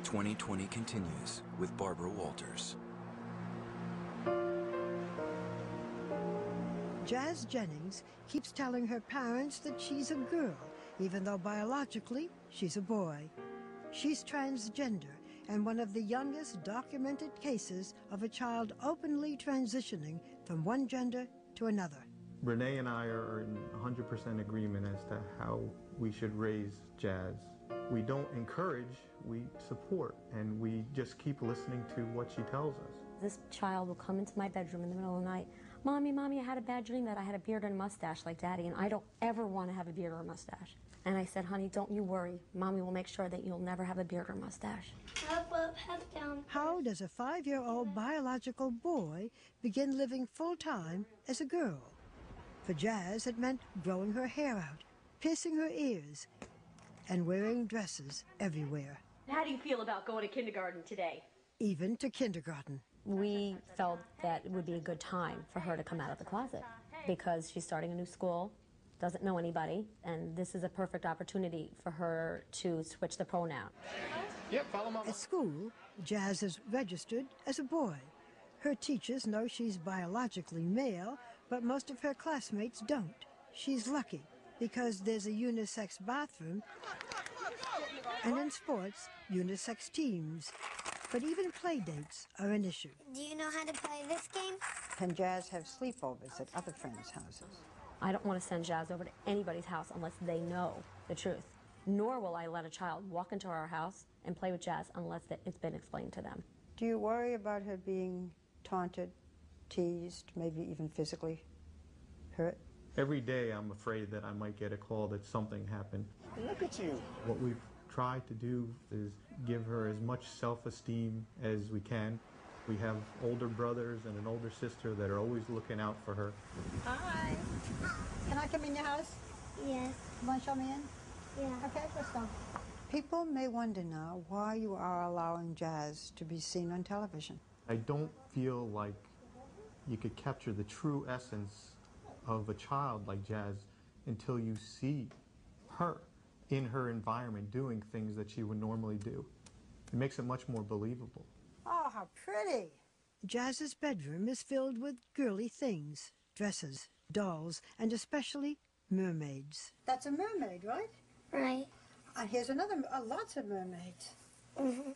2020 continues with Barbara Walters. Jazz Jennings keeps telling her parents that she's a girl, even though biologically she's a boy. She's transgender and one of the youngest documented cases of a child openly transitioning from one gender to another. Renee and I are in 100% agreement as to how we should raise Jazz. We don't encourage, we support, and we just keep listening to what she tells us. This child will come into my bedroom in the middle of the night. Mommy, I had a bad dream that I had a beard and a mustache like Daddy, and I don't ever want to have a beard or a mustache. And I said, honey, don't you worry. Mommy will make sure that you'll never have a beard or mustache. Up, up, down. How does a 5-year-old biological boy begin living full-time as a girl? For Jazz, it meant growing her hair out, piercing her ears, and wearing dresses everywhere. How do you feel about going to kindergarten today? Even to kindergarten. We felt that it would be a good time for her to come out of the closet because she's starting a new school, doesn't know anybody, and this is a perfect opportunity for her to switch the pronoun. Yep, follow Mama. At school, Jazz is registered as a boy. Her teachers know she's biologically male, but most of her classmates don't. She's lucky because there's a unisex bathroom and in sports, unisex teams. But even play dates are an issue. Do you know how to play this game? Can Jazz have sleepovers at other friends' houses? I don't want to send Jazz over to anybody's house unless they know the truth. Nor will I let a child walk into our house and play with Jazz unless it's been explained to them. Do you worry about her being taunted, teased, maybe even physically hurt? Every day I'm afraid that I might get a call that something happened. Look at you. What we've tried to do is give her as much self-esteem as we can. We have older brothers and an older sister that are always looking out for her. Hi. Can I come in your house? Yes. You want to show me in? Yeah. Okay, let's go. People may wonder now why you are allowing Jazz to be seen on television. I don't feel like you could capture the true essence of a child like Jazz until you see her in her environment doing things that she would normally do. It makes it much more believable. Oh, how pretty. Jazz's bedroom is filled with girly things, dresses, dolls, and especially mermaids. That's a mermaid, right? Right. Here's another, lots of mermaids. Mm-hmm.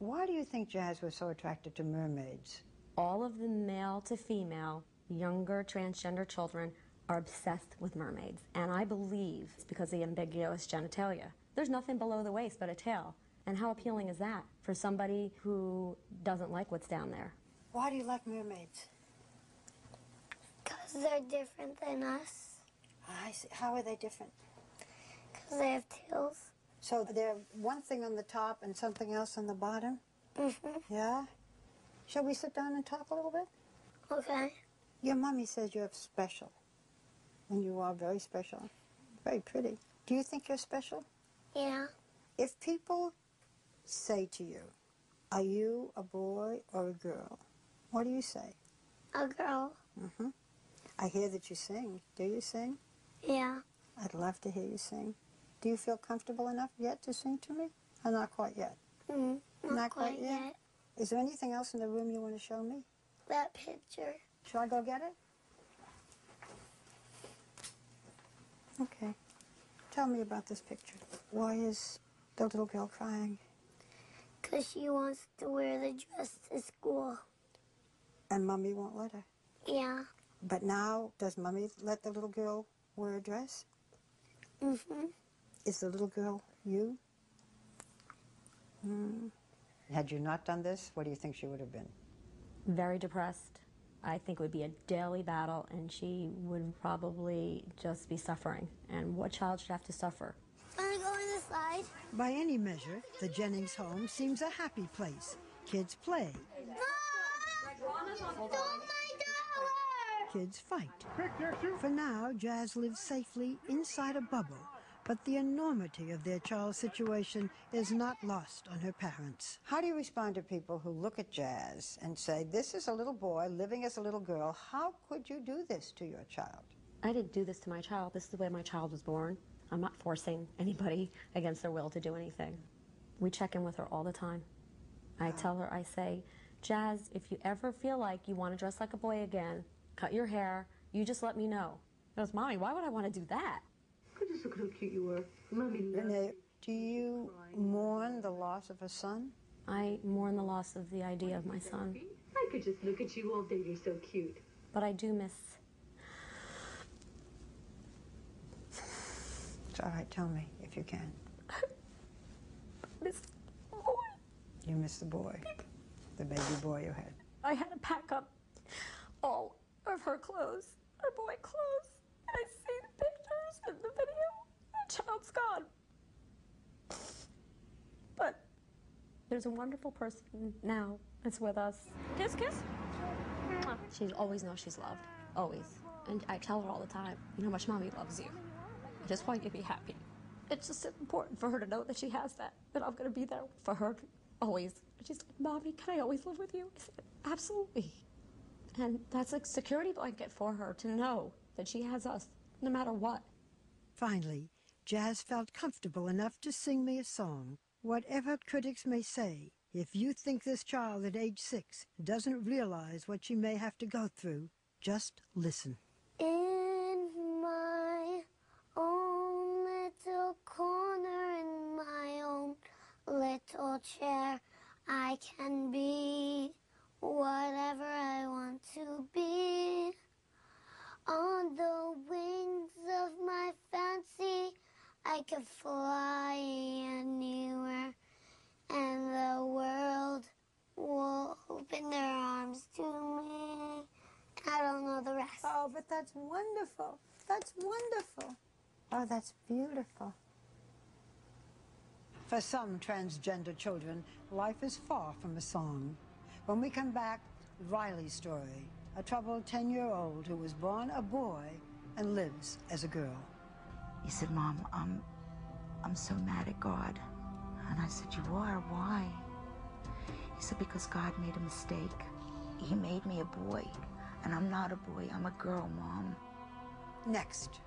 Why do you think Jazz was so attracted to mermaids? All of the male to female, younger transgender children are obsessed with mermaids. And I believe it's because of the ambiguous genitalia. There's nothing below the waist but a tail. And how appealing is that for somebody who doesn't like what's down there? Why do you like mermaids? Because they're different than us. I see. How are they different? Because they have tails. So they're one thing on the top and something else on the bottom? Mm-hmm. Yeah? Shall we sit down and talk a little bit? Okay. Your mommy says you're special. And you are very special. Very pretty. Do you think you're special? Yeah. If people say to you, are you a boy or a girl? What do you say? A girl. Mm-hmm. I hear that you sing. Do you sing? Yeah. I'd love to hear you sing. Do you feel comfortable enough yet to sing to me? Or not quite yet? Not quite yet. Is there anything else in the room you want to show me? That picture. Shall I go get it? Okay. Tell me about this picture. Why is the little girl crying? Because she wants to wear the dress to school. And Mommy won't let her. Yeah. But now, does Mommy let the little girl wear a dress? Mm-hmm. Is the little girl you? Had you not done this, what do you think she would have been? Very depressed. I think it would be a daily battle, and she would probably just be suffering. And what child should have to suffer? Want to go on the slide? By any measure, the Jennings home seems a happy place. Kids play. Mom! Don't my dollar! Kids fight. For now, Jazz lives safely inside a bubble, but the enormity of their child's situation is not lost on her parents. How do you respond to people who look at Jazz and say, this is a little boy living as a little girl. How could you do this to your child? I didn't do this to my child. This is the way my child was born. I'm not forcing anybody against their will to do anything. We check in with her all the time. I tell her, I say, Jazz, if you ever feel like you want to dress like a boy again, cut your hair, you just let me know. She goes, Mommy, why would I want to do that? Just look how cute you were. Mommy loves Renee, you. do you mourn the loss of a son? I mourn the loss of the idea of my son. I could just look at you all day. You're so cute. But I do miss... It's all right, tell me if you can. miss the boy. You miss the boy, the baby boy you had. I had to pack up all of her clothes, her boy clothes. And I see the pictures and the video. The child's gone. But there's a wonderful person now that's with us. Kiss, kiss. She always knows she's loved, always. And I tell her all the time, you know how much Mommy loves you. I just want you to be happy. It's just important for her to know that she has that I'm going to be there for her always. She's like, Mommy, can I always live with you? I said, absolutely. And that's a security blanket for her to know that she has us, no matter what. Finally, Jazz felt comfortable enough to sing me a song. Whatever critics may say, if you think this child at age 6 doesn't realize what she may have to go through, just listen. In my own little corner, in my own little chair, I can be whatever I want to be. On the wings of my fancy, I could fly anywhere, and the world will open their arms to me. I don't know the rest. Oh, but that's wonderful. That's wonderful. Oh, that's beautiful. For some transgender children, life is far from a song. When we come back, Riley's story, a troubled 10-year-old who was born a boy and lives as a girl. He said, Mom, I'm so mad at God. And I said, you are? Why? He said, because God made a mistake. He made me a boy. And I'm not a boy, I'm a girl, Mom. Next.